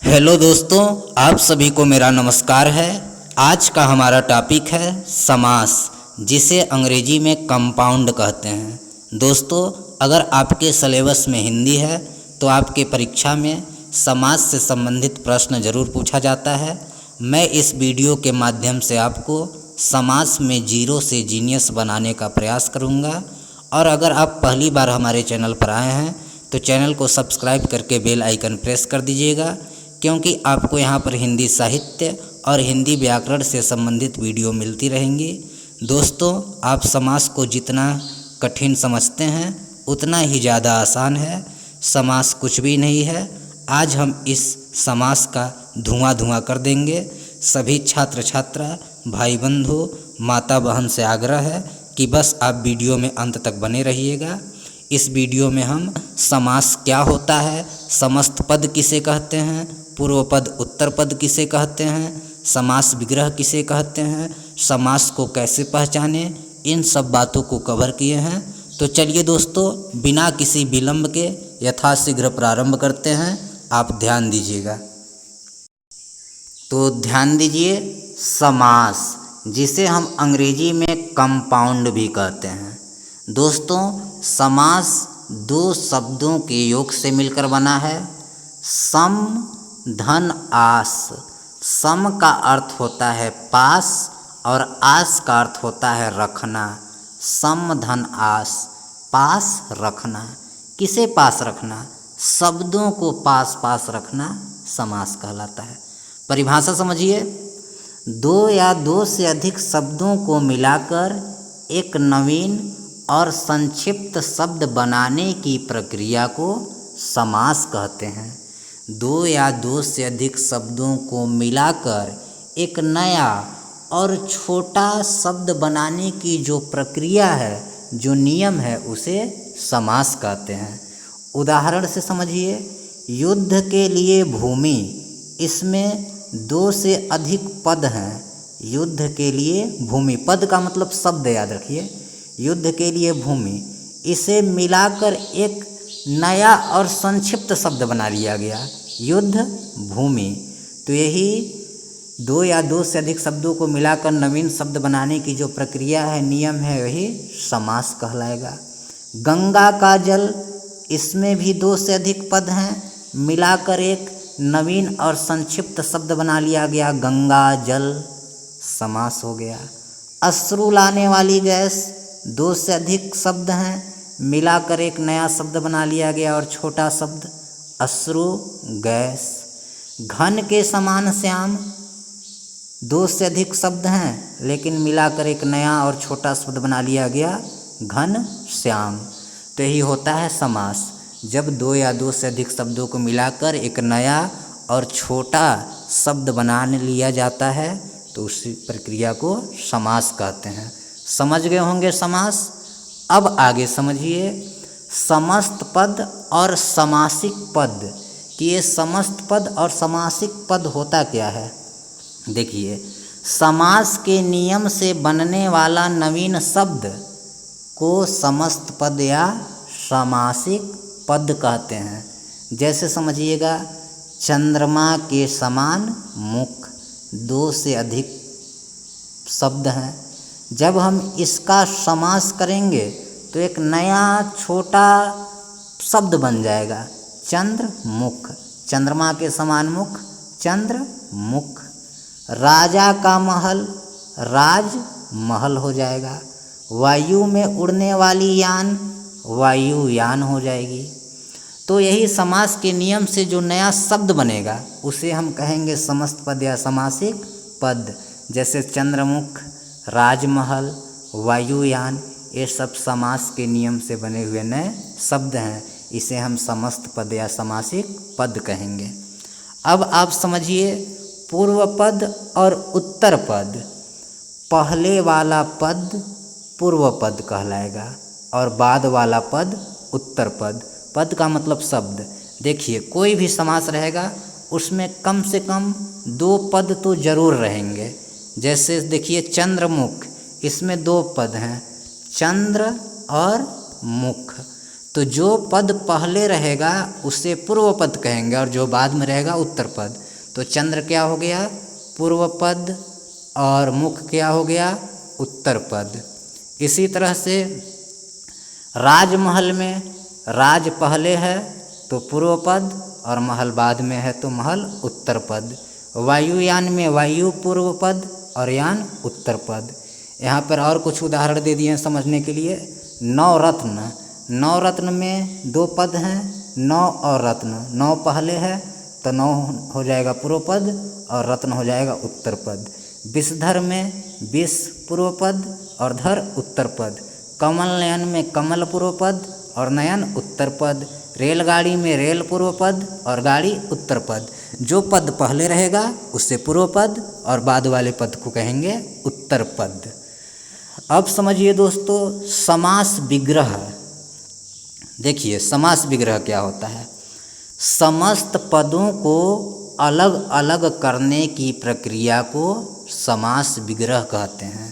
Hello दोस्तों, आप सभी को मेरा नमस्कार है। आज का हमारा टॉपिक है समास, जिसे अंग्रेजी में कंपाउंड कहते हैं। दोस्तों, अगर आपके सिलेबस में हिंदी है तो आपके परीक्षा में समास से संबंधित प्रश्न जरूर पूछा जाता है। मैं इस वीडियो के माध्यम से आपको समास में जीरो से जीनियस बनाने का प्रयास करूंगा। और अगर आप पहली बार हमारे चैनल पर आए हैं तो चैनल को सब्सक्राइब करके बेल आइकन प्रेस कर दीजिएगा, क्योंकि आपको यहाँ पर हिंदी साहित्य और हिंदी व्याकरण से संबंधित वीडियो मिलती रहेंगी। दोस्तों, आप समास को जितना कठिन समझते हैं उतना ही ज़्यादा आसान है। समास कुछ भी नहीं है। आज हम इस समास का धुआं धुआं कर देंगे। सभी छात्र छात्रा, भाई बंधु, माता बहन से आग्रह है कि बस आप वीडियो में अंत तक बने रहिएगा। इस वीडियो में हम समास क्या होता है, समस्त पद किसे कहते हैं, पूर्व पद उत्तर पद किसे कहते हैं, समास विग्रह किसे कहते हैं, समास को कैसे पहचाने, इन सब बातों को कवर किए हैं। तो चलिए दोस्तों, बिना किसी विलंब के यथाशीघ्र प्रारंभ करते हैं। आप ध्यान दीजिएगा। तो ध्यान दीजिए, समास, जिसे हम अंग्रेजी में कंपाउंड भी कहते हैं। दोस्तों, समास दो शब्दों के योग से मिलकर बना है। सम धन आस। सम का अर्थ होता है पास और आस का अर्थ होता है रखना। सम धन आस, पास रखना। किसे पास रखना? शब्दों को पास पास रखना समास कहलाता है। परिभाषा समझिए, दो या दो से अधिक शब्दों को मिलाकर एक नवीन और संक्षिप्त शब्द बनाने की प्रक्रिया को समास कहते हैं। दो या दो से अधिक शब्दों को मिलाकर एक नया और छोटा शब्द बनाने की जो प्रक्रिया है, जो नियम है, उसे समास कहते हैं। उदाहरण से समझिए, युद्ध के लिए भूमि, इसमें दो से अधिक पद हैं। युद्ध के लिए भूमि, पद का मतलब शब्द याद रखिए। युद्ध के लिए भूमि, इसे मिलाकर एक नया और संक्षिप्त शब्द बना लिया गया, युद्ध भूमि। तो यही दो या दो से अधिक शब्दों को मिलाकर नवीन शब्द बनाने की जो प्रक्रिया है, नियम है, वही समास कहलाएगा। गंगा का जल, इसमें भी दो से अधिक पद हैं, मिलाकर एक नवीन और संक्षिप्त शब्द बना लिया गया, गंगा जल, समास हो गया। अश्रु लाने वाली गैस, दो से अधिक शब्द हैं, मिलाकर एक नया शब्द बना लिया गया और छोटा शब्द, अश्रु गैस। घन के समान श्याम, दो से अधिक शब्द हैं लेकिन मिलाकर एक नया और छोटा शब्द बना लिया गया, घन श्याम। तो यही होता है समास। जब दो या दो से अधिक शब्दों को मिलाकर एक नया और छोटा शब्द बना लिया जाता है तो उसी प्रक्रिया को समास कहते हैं। समझ गए होंगे समास। अब आगे समझिए समस्त पद और समासिक पद, कि ये समस्त पद और समासिक पद होता क्या है। देखिए, समास के नियम से बनने वाला नवीन शब्द को समस्त पद या समासिक पद कहते हैं। जैसे समझिएगा, चंद्रमा के समान मुख, दो से अधिक शब्द हैं। जब हम इसका समास करेंगे तो एक नया छोटा शब्द बन जाएगा, चंद्रमुख। चंद्रमा के समान मुख, चंद्रमुख। राजा का महल, राजमहल हो जाएगा। वायु में उड़ने वाली यान, वायुयान हो जाएगी। तो यही समास के नियम से जो नया शब्द बनेगा उसे हम कहेंगे समस्त पद या समासिक पद। जैसे चंद्रमुख, राजमहल, वायुयान, ये सब समास के नियम से बने हुए नए शब्द हैं। इसे हम समस्त पद या समासिक पद कहेंगे। अब आप समझिए, पूर्व पद और उत्तर पद। पहले वाला पद पूर्व पद कहलाएगा और बाद वाला पद उत्तर पद। पद का मतलब शब्द। देखिए, कोई भी समास रहेगा उसमें कम से कम दो पद तो जरूर रहेंगे। जैसे देखिए, चंद्रमुख, इसमें दो पद हैं, चंद्र और मुख। तो जो पद पहले रहेगा उसे पूर्व पद कहेंगे और जो बाद में रहेगा उत्तर पद। तो चंद्र क्या हो गया? पूर्व पद और मुख क्या हो गया? उत्तर पद। इसी तरह से राजमहल में राज पहले है तो पूर्व पद और महल बाद में है तो महल उत्तर पद। वायुयान में वायु पूर्व पद और यान उत्तर पद। यहाँ पर और कुछ उदाहरण दे दिए हैं समझने के लिए। नवरत्न, नवरत्न में 2 पद हैं, नव और रत्न। नव पहले है तो नव हो जाएगा पूर्व पद और रत्न हो जाएगा उत्तर पद। विषधर में विष पूर्व पद और धर उत्तर पद। कमल नयन में कमल पूर्व पद और नयन उत्तर पद। रेलगाड़ी में रेल पूर्व पद और गाड़ी उत्तर पद। जो पद पहले रहेगा उससे पूर्व पद और बाद वाले पद को कहेंगे उत्तर पद। अब समझिए दोस्तों समास विग्रह। देखिए समास विग्रह क्या होता है? समस्त पदों को अलग अलग करने की प्रक्रिया को समास विग्रह कहते हैं।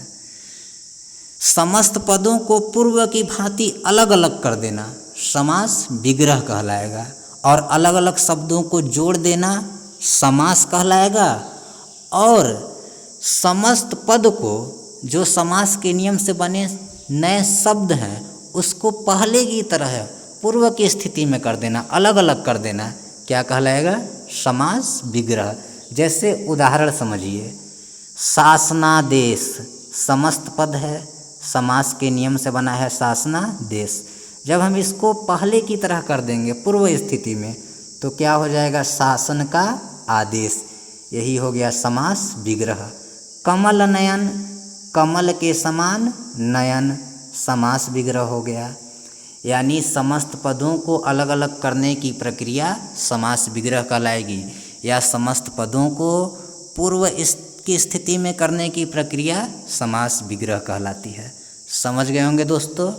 समस्त पदों को पूर्व की भांति अलग अलग कर देना समास विग्रह कहलाएगा और अलग अलग शब्दों को जोड़ देना समास कहलाएगा। और समस्त पद को जो समास के नियम से बने नए शब्द हैं उसको पहले की तरह पूर्व की स्थिति में कर देना, अलग अलग कर देना, क्या कहलाएगा? समास विग्रह। जैसे उदाहरण समझिए, शासनादेश समस्त पद है, समास के नियम से बना है शासनादेश। जब हम इसको पहले की तरह कर देंगे पूर्व स्थिति में तो क्या हो जाएगा? शासन का आदेश। यही हो गया समास विग्रह। कमल नयन, कमल के समान नयन, समास विग्रह हो गया। यानी समस्त पदों को अलग अलग करने की प्रक्रिया समास विग्रह कहलाएगी, या समस्त पदों को पूर्व की स्थिति में करने की प्रक्रिया समास विग्रह कहलाती है। समझ गए होंगे दोस्तों।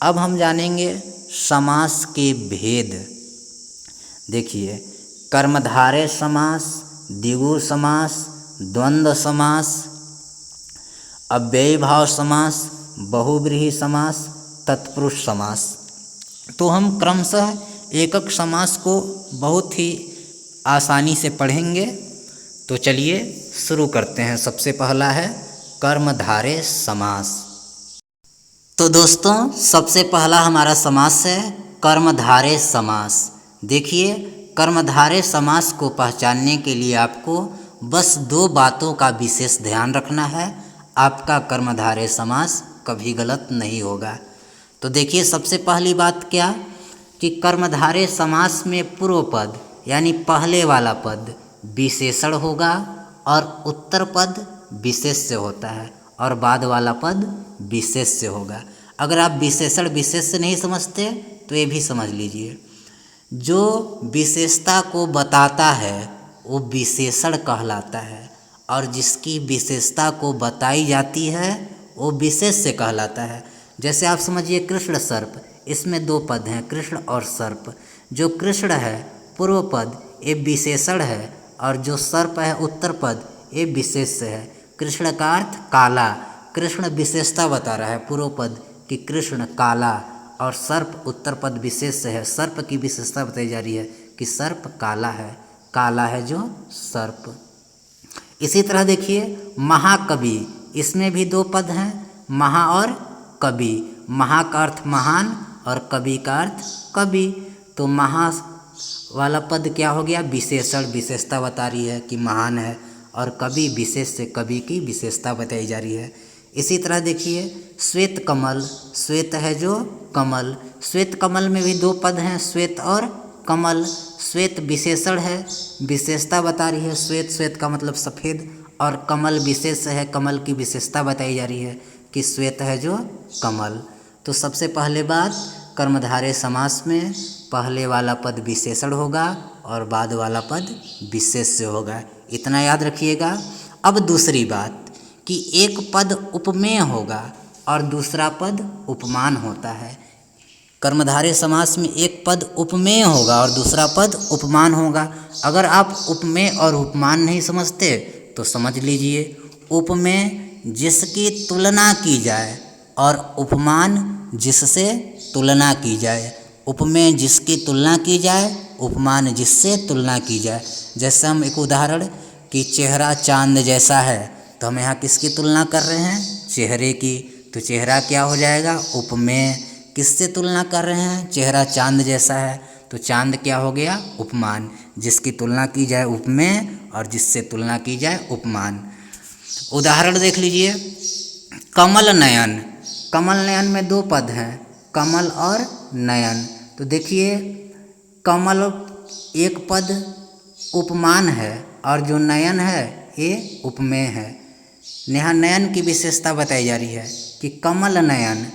अब हम जानेंगे समास के भेद। देखिए, कर्मधारय समास, द्विगु समास, द्वंद्व समास, अव्ययीभाव समास, बहुव्रीहि समास, तत्पुरुष समास। तो हम क्रमशः एकक समास को बहुत ही आसानी से पढ़ेंगे। तो चलिए शुरू करते हैं। सबसे पहला है कर्मधारय समास। तो दोस्तों सबसे पहला हमारा समास है कर्मधारय समास। देखिए, कर्मधारय समास को पहचानने के लिए आपको बस 2 बातों का विशेष ध्यान रखना है। आपका कर्मधारय समास कभी गलत नहीं होगा। तो देखिए, सबसे पहली बात क्या कि कर्मधारय समास में पूर्व पद यानी पहले वाला पद विशेषण होगा और उत्तर पद विशेष से होता है और बाद वाला पद विशेष से होगा। अगर आप विशेषण विशेष से नहीं समझते तो ये भी समझ लीजिए, जो विशेषता को बताता है वो विशेषण कहलाता है और जिसकी विशेषता को बताई जाती है वो विशेष से कहलाता है। जैसे आप समझिए कृष्ण सर्प, इसमें 2 पद हैं कृष्ण और सर्प। जो कृष्ण है पूर्व पद ये विशेषण है और जो सर्प है उत्तर पद ये विशेष से है। कृष्ण का अर्थ काला, कृष्ण विशेषता बता रहा है पूर्व पद कि कृष्ण काला, और सर्प उत्तर पद विशेष से है। सर्प की विशेषता बताई जा रही है कि सर्प काला है जो सर्प। इसी तरह देखिए महाकवि, इसमें भी 2 पद हैं महा और कवि। महा का अर्थ महान और कवि का अर्थ कवि। तो महा वाला पद क्या हो गया? विशेषण, विशेषता बता रही है कि महान है, और कवि विशेष से कवि की विशेषता बताई जा रही है। इसी तरह देखिए श्वेत कमल, श्वेत है जो कमल, श्वेत कमल में भी 2 पद हैं श्वेत और कमल। श्वेत विशेषण है, विशेषता बता रही है श्वेत, श्वेत का मतलब सफ़ेद, और कमल विशेष है, कमल की विशेषता बताई जा रही है कि श्वेत है जो कमल। तो सबसे पहले बात, कर्मधारय समास में पहले वाला पद विशेषण होगा और बाद वाला पद विशेष से होगा, इतना याद रखिएगा। अब दूसरी बात कि एक पद उपमेय होगा और दूसरा पद उपमान होता है। कर्मधारय समास में एक पद उपमेय होगा और दूसरा पद उपमान होगा। अगर आप उपमेय और उपमान नहीं समझते तो समझ लीजिए, उपमेय जिसकी तुलना की जाए और उपमान जिससे तुलना की जाए। उपमेय जिसकी तुलना की जाए, उपमान जिससे तुलना की जाए। जैसे हम एक उदाहरण कि चेहरा चांद जैसा है, तो हम यहाँ किसकी तुलना कर रहे हैं? चेहरे की। तो चेहरा क्या हो जाएगा? उपमेय। किससे तुलना कर रहे हैं? चेहरा चांद जैसा है, तो चांद क्या हो गया? उपमान। जिसकी तुलना की जाए उपमेय और जिससे तुलना की जाए उपमान। उदाहरण देख लीजिए, कमल नयन। कमल नयन में दो पद हैं, कमल और नयन। तो देखिए, कमल एक पद उपमान है और जो नयन है ये उपमेय है। यहाँ नयन की विशेषता बताई जा रही है कि कमल नयन,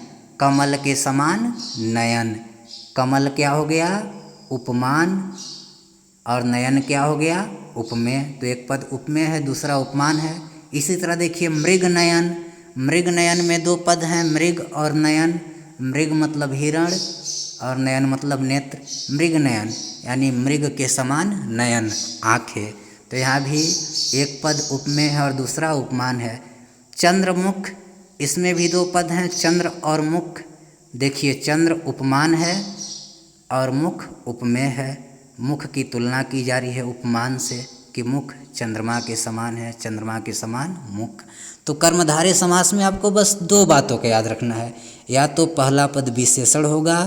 कमल के समान नयन। कमल क्या हो गया? उपमान, और नयन क्या हो गया? उपमेय। तो एक पद उपमेय है, दूसरा उपमान है। इसी तरह देखिए मृग नयन। मृग नयन में दो पद हैं, मृग और नयन। मृग मतलब हिरण और नयन मतलब नेत्र। मृग नयन यानी मृग के समान नयन, आँखें। तो यहाँ भी एक पद उपमेय है और दूसरा उपमान है। चंद्रमुख, इसमें भी दो पद हैं, चंद्र और मुख। देखिए चंद्र उपमान है और मुख उपमेय है। मुख की तुलना की जा रही है उपमान से कि मुख चंद्रमा के समान है, चंद्रमा के समान मुख। तो कर्मधारय समास में आपको बस दो बातों का याद रखना है, या तो पहला पद विशेषण होगा,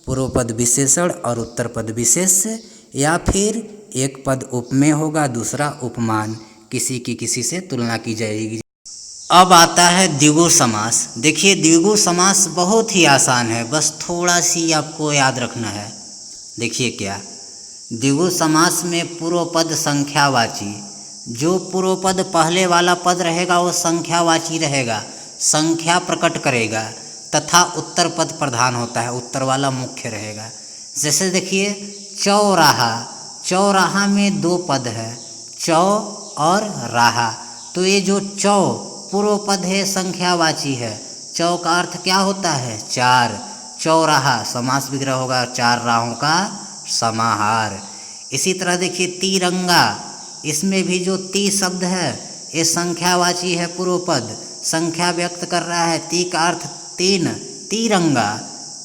पूर्व पद विशेषण और उत्तर पद विशेष्य, या फिर एक पद उपमेय होगा, दूसरा उपमान, किसी की किसी से तुलना की जाएगी। अब आता है द्विगु समास। देखिए द्विगु समास बहुत ही आसान है, बस थोड़ा सी आपको याद रखना है। देखिए क्या, द्विगु समास में पूर्व पद संख्यावाची। जो पूर्व पद पहले वाला पद रहेगा वो संख्यावाची रहेगा, संख्या प्रकट करेगा, तथा उत्तर पद प्रधान होता है, उत्तर वाला मुख्य रहेगा। जैसे देखिए चौराहा। चौराहा में दो पद है, चौ और राहा। तो ये जो चौ पूर्व पद है संख्यावाची है। चौ का अर्थ क्या होता है? चार। चौराहा समास विग्रह होगा, चार राहों का समाहार। इसी तरह देखिए तिरंगा। इसमें भी जो ती शब्द है ये संख्यावाची है, पूर्व पद संख्या व्यक्त कर रहा है। ती का अर्थ तीन, तिरंगा।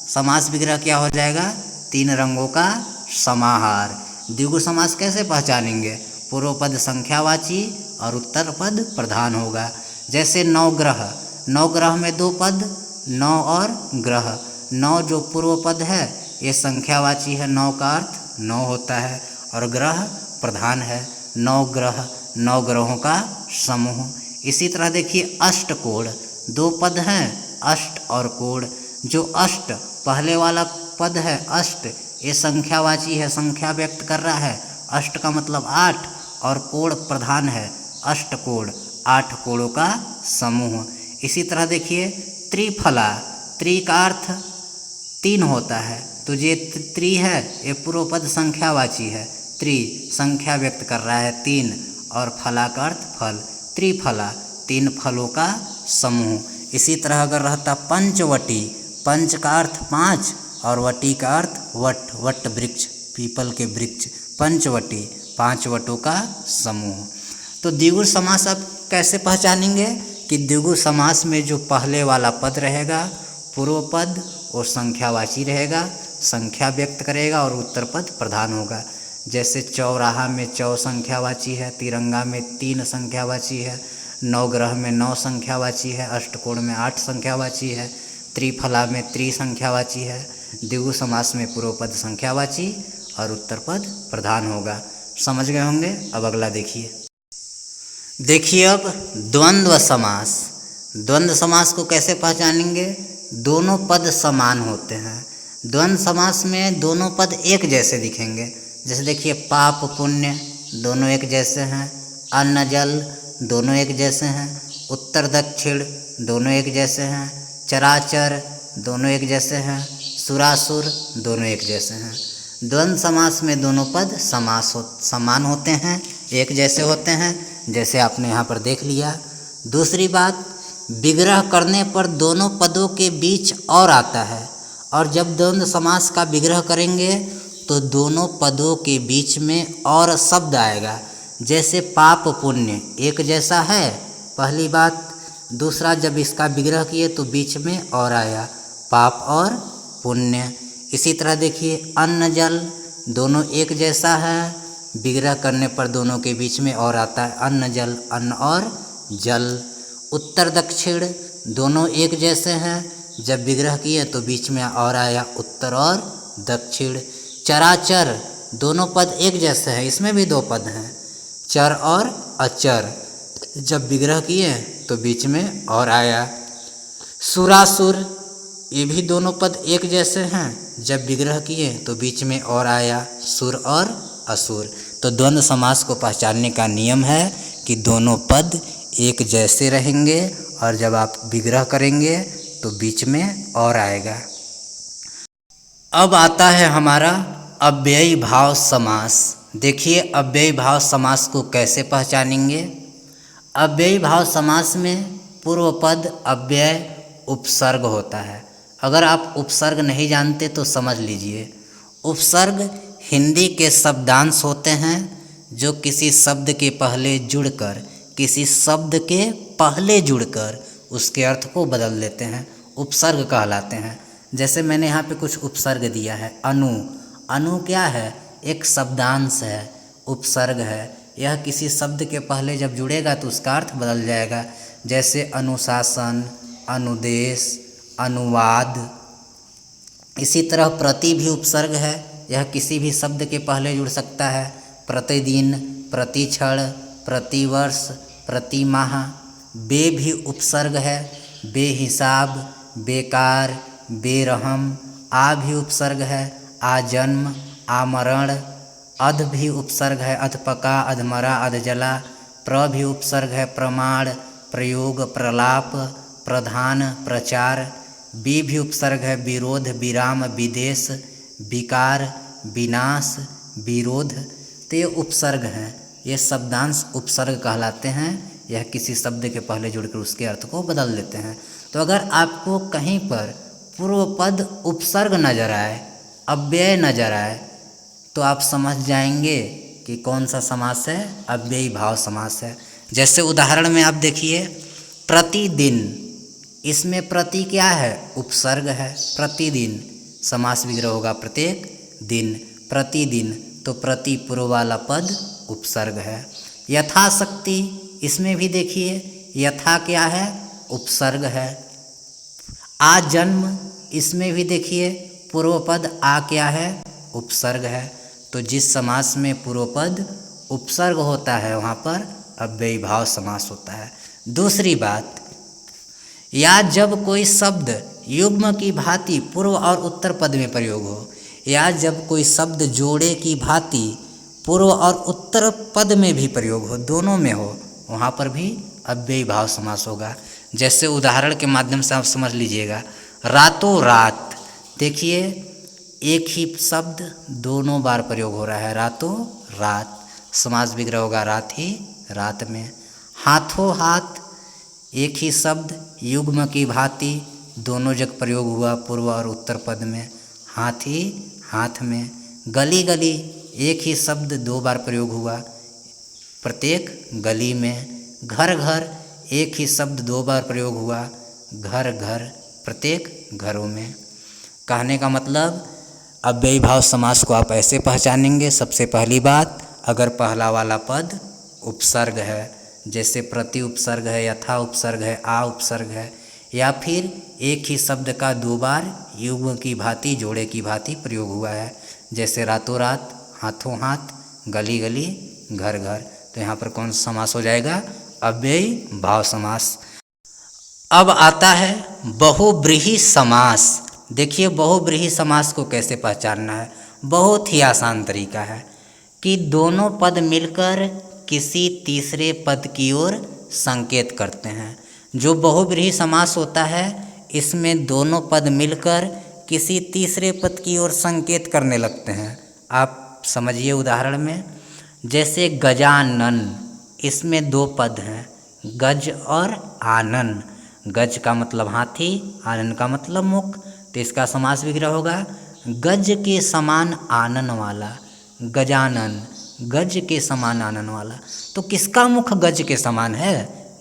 समास विग्रह क्या हो जाएगा? तीन रंगों का समाहार। द्विगु समास कैसे पहचानेंगे? पूर्व पद संख्यावाची और उत्तर पद प्रधान होगा। जैसे नवग्रह। नवग्रह में दो पद, नौ और ग्रह। नौ जो पूर्व पद है ये संख्यावाची है, नौ का अर्थ नौ होता है, और ग्रह प्रधान है। नौ ग्रह, नौ ग्रहों का समूह। इसी तरह देखिए अष्टकोण। दो पद हैं, अष्ट और कोण। जो अष्ट पहले वाला पद है अष्ट, ये संख्यावाची है, संख्या व्यक्त कर रहा है। अष्ट का मतलब आठ, और कोण प्रधान है, अष्टकोण, आठ कोणों का समूह। इसी तरह देखिए त्रिफला। त्रि का अर्थ तीन होता है, तो ये त्रि है ये पूर्व पद संख्यावाची है। त्रि संख्या व्यक्त कर रहा है, तीन, और फला का अर्थ फल। त्रिफला, तीन फलों का समूह। इसी तरह अगर रहता पंचवटी। पंच का अर्थ पाँच और वटी का अर्थ वट, वट वृक्ष, पीपल के वृक्ष। पंचवटी, पांच वटों का समूह। तो द्विगु समास आप कैसे पहचानेंगे? कि द्विगु समास में जो पहले वाला पद रहेगा पूर्व पद और संख्यावाची रहेगा, संख्या व्यक्त करेगा, और उत्तर पद प्रधान होगा। जैसे चौराहा में चौ संख्यावाची है, तिरंगा में तीन संख्यावाची है, नवग्रह में नौ संख्यावाची है, अष्टकोण में आठ संख्यावाची है, त्रिफला में त्रि संख्यावाची है। द्विगु समास में पूर्व पद संख्यावाची और उत्तर पद प्रधान होगा। समझ गए होंगे। अब अगला देखिए। देखिए अब द्वंद्व समास। द्वंद्व समास को कैसे पहचानेंगे? दोनों पद समान होते हैं। द्वंद्व समास में दोनों पद एक जैसे दिखेंगे। जैसे देखिए पाप पुण्य दोनों एक जैसे हैं, अन्न जल दोनों एक जैसे हैं, उत्तर दक्षिण दोनों एक जैसे हैं, चराचर दोनों एक जैसे हैं, सुरासुर दोनों एक जैसे हैं। द्वंद्व समास में दोनों पद समान होते हैं, एक जैसे होते हैं, जैसे आपने यहाँ पर देख लिया। दूसरी बात, विग्रह करने पर दोनों पदों के बीच और आता है, और जब द्वंद्व समास का विग्रह करेंगे तो दोनों पदों के बीच में और शब्द आएगा। जैसे पाप पुण्य एक जैसा है, पहली बात। दूसरा, जब इसका विग्रह किए तो बीच में और आया, पाप और पुण्य। इसी तरह देखिए अन्न जल दोनों एक जैसा है, विग्रह करने पर दोनों के बीच में और आता है अन्न जल, अन्न और जल। उत्तर दक्षिण दोनों एक जैसे हैं, जब विग्रह किए तो बीच में और आया उत्तर और दक्षिण। चराचर दोनों पद एक जैसे हैं, इसमें भी दो पद हैं चर और अचर, जब विग्रह किए तो बीच में और आया। सुरासुर ये भी दोनों पद एक जैसे हैं, जब विग्रह किए तो बीच में और आया सुर और असुर। तो द्वंद्व समास को पहचानने का नियम है कि दोनों पद एक जैसे रहेंगे और जब आप विग्रह करेंगे तो बीच में और आएगा। अब आता है हमारा अव्ययी भाव समास। देखिए अव्ययी भाव समास को कैसे पहचानेंगे। अव्ययी भाव समास में पूर्व पद अव्यय उपसर्ग होता है। अगर आप उपसर्ग नहीं जानते तो समझ लीजिए। उपसर्ग हिंदी के शब्दांश होते हैं जो किसी शब्द के पहले जुड़कर उसके अर्थ को बदल देते हैं, उपसर्ग कहलाते हैं। जैसे मैंने यहाँ पे कुछ उपसर्ग दिया है। अनु, अनु क्या है? एक शब्दांश है, उपसर्ग है। यह किसी शब्द के पहले जब जुड़ेगा तो उसका अर्थ बदल जाएगा। जैसे अनुशासन, अनुदेश, अनुवाद। इसी तरह प्रति भी उपसर्ग है, यह किसी भी शब्द के पहले जुड़ सकता है। प्रतिदिन, प्रतिक्षण, प्रतिवर्ष, प्रतिमाह। बे भी उपसर्ग है, बेहिसाब, बेकार, बेरहम। आ भी उपसर्ग है, आजन्म, आमरण। अध भी उपसर्ग है, अधपका, अधमरा, अधजला। प्र भी उपसर्ग है, प्रमाण, प्रयोग, प्रलाप, प्रधान, प्रचार। बी भी उपसर्ग है, विरोध, विराम, विदेश, विकार, विनाश, विरोध। तो ये उपसर्ग हैं, ये शब्दांश उपसर्ग कहलाते हैं। यह किसी शब्द के पहले जुड़कर उसके अर्थ को बदल देते हैं। तो अगर आपको कहीं पर पूर्व पद उपसर्ग नजर आए, अव्यय नजर आए, तो आप समझ जाएंगे कि कौन सा समास है, अव्ययी भाव समास है। जैसे उदाहरण में आप देखिए प्रतिदिन, इसमें प्रति क्या है? उपसर्ग है। प्रतिदिन समास विग्रह होगा प्रत्येक दिन, प्रतिदिन। तो प्रति पूर्व वाला पद उपसर्ग है। यथाशक्ति, इसमें भी देखिए यथा क्या है? उपसर्ग है। आजन्म, इसमें भी देखिए पूर्व पद आ क्या है? उपसर्ग है। तो जिस समास में पूर्व पद उपसर्ग होता है वहाँ पर अव्ययी भाव समास होता है। दूसरी बात, या जब कोई शब्द युग्म की भांति पूर्व और उत्तर पद में प्रयोग हो, या जब कोई शब्द जोड़े की भांति पूर्व और उत्तर पद में भी प्रयोग हो, दोनों में हो, वहाँ पर भी अव्ययी भाव समास होगा। जैसे उदाहरण के माध्यम से आप समझ लीजिएगा। रातों रात, देखिए एक ही शब्द दोनों बार प्रयोग हो रहा है, रातों रात। समास विग्रह होगा रात ही रात में। हाथों हाथ, एक ही शब्द युग्म की भांति दोनों जगह प्रयोग हुआ पूर्व और उत्तर पद में, हाथ ही हाथ में। गली गली, एक ही शब्द दो बार प्रयोग हुआ प्रत्येक गली में। घर घर, एक ही शब्द दो बार प्रयोग हुआ घर घर, प्रत्येक घरों में। कहने का मतलब अव्ययी भाव समास को आप ऐसे पहचानेंगे। सबसे पहली बात, अगर पहला वाला पद उपसर्ग है, जैसे प्रति उपसर्ग है, यथा उपसर्ग है, आ उपसर्ग है, या फिर एक ही शब्द का दो बार युग्म की भांति, जोड़े की भांति प्रयोग हुआ है, जैसे रातों रात, हाथों हाथ, गली गली, घर घर। तो यहाँ पर कौन सा समास हो जाएगा? अव्ययी भाव समास। अब आता है बहुब्रीहि समास। देखिए बहुब्रीहि समास को कैसे पहचानना है। बहुत ही आसान तरीका है कि दोनों पद मिलकर किसी तीसरे पद की ओर संकेत करते हैं। जो बहुब्रीहि समास होता है इसमें दोनों पद मिलकर किसी तीसरे पद की ओर संकेत करने लगते हैं। आप समझिए उदाहरण में, जैसे गजानन, इसमें दो पद हैं, गज और आनन। गज का मतलब हाथी, आनन का मतलब मुख। तो इसका समास विग्रह होगा गज के समान आनन वाला। गजानन, गज के समान आनन वाला। तो किसका मुख गज के समान है?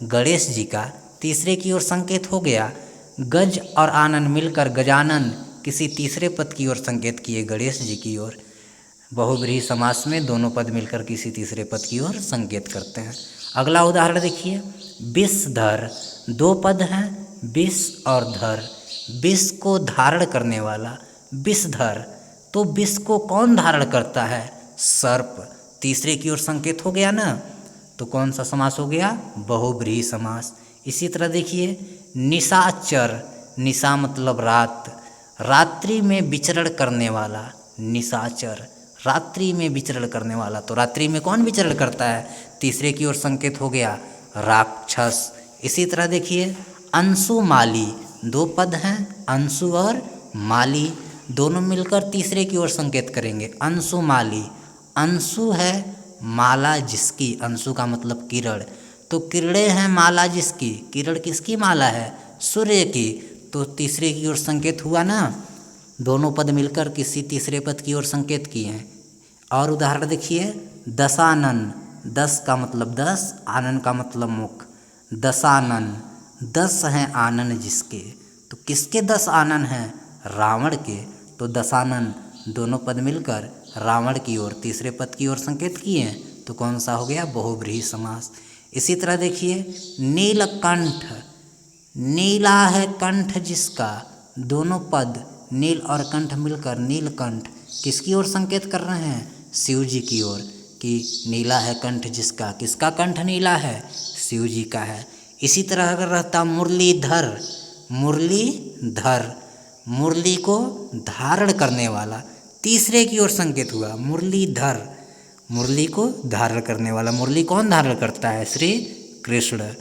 गणेश जी का। तीसरे की ओर संकेत हो गया। गज और आनन मिलकर गजानन किसी तीसरे पद की ओर संकेत किए गणेश जी की ओर। बहुव्रीहि समास में दोनों पद मिलकर किसी तीसरे पद की ओर संकेत करते हैं। अगला उदाहरण देखिए, विषधर। दो पद हैं, विष और धर। विष को धारण करने वाला विषधर, तो विष को कौन धारण करता है? सर्प। तीसरे की ओर संकेत हो गया ना, तो कौन सा समास हो गया? बहुव्रीहि समास। इसी तरह देखिए, निशाचर। निशा मतलब रात, रात्रि में विचरण करने वाला निशाचर, रात्रि में विचरण करने वाला। तो रात्रि में कौन विचरण करता है? तीसरे की ओर संकेत हो गया राक्षस। इसी तरह देखिए, अंशुमाली। दो पद हैं, अंशु और माली, दोनों मिलकर तीसरे की ओर संकेत करेंगे अंशुमाली। अंशु है माला जिसकी, अंशु का मतलब किरण, तो किरणें हैं माला जिसकी। किरण किसकी माला है? सूर्य की। तो तीसरे की ओर संकेत हुआ ना, दोनों पद मिलकर किसी तीसरे पद की ओर संकेत किए हैं। और उदाहरण देखिए, दशानन। दस का मतलब दस, आनन का मतलब मुख। दशानन, 10 हैं आनन जिसके, तो किसके 10 आनन हैं? रावण के। तो दशानन दोनों पद मिलकर रावण की ओर तीसरे पद की ओर संकेत किए हैं, तो कौन सा हो गया? बहुव्रीहि समास। इसी तरह देखिए, नीलकंठ। नीला है कंठ जिसका, दोनों पद नील और कंठ मिलकर नीलकंठ, किसकी ओर संकेत कर रहे हैं? शिव जी की ओर, कि नीला है कंठ जिसका। किसका कंठ नीला है? शिव जी का है। इसी तरह अगर रहता मुरलीधर। मुरलीधर, मुरली को धारण करने वाला, तीसरे की ओर संकेत हुआ मुरलीधर, मुरली को धारण करने वाला। मुरली कौन धारण करता है? श्री कृष्ण।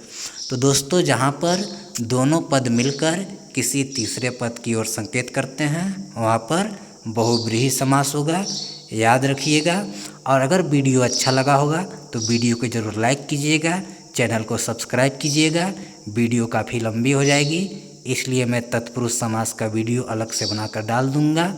तो दोस्तों, जहाँ पर दोनों पद मिलकर किसी तीसरे पद की ओर संकेत करते हैं, वहाँ पर बहुव्रीहि समास होगा, याद रखिएगा। और अगर वीडियो अच्छा लगा होगा तो वीडियो को ज़रूर लाइक कीजिएगा, चैनल को सब्सक्राइब कीजिएगा। वीडियो काफ़ी लंबी हो जाएगी, इसलिए मैं तत्पुरुष समास का वीडियो अलग से बनाकर डाल दूँगा।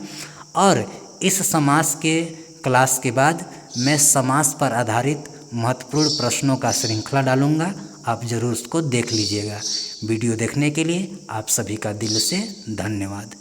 और इस समास के क्लास के बाद मैं समास पर आधारित महत्वपूर्ण प्रश्नों का श्रृंखला डालूँगा, आप ज़रूर उसको देख लीजिएगा। वीडियो देखने के लिए आप सभी का दिल से धन्यवाद।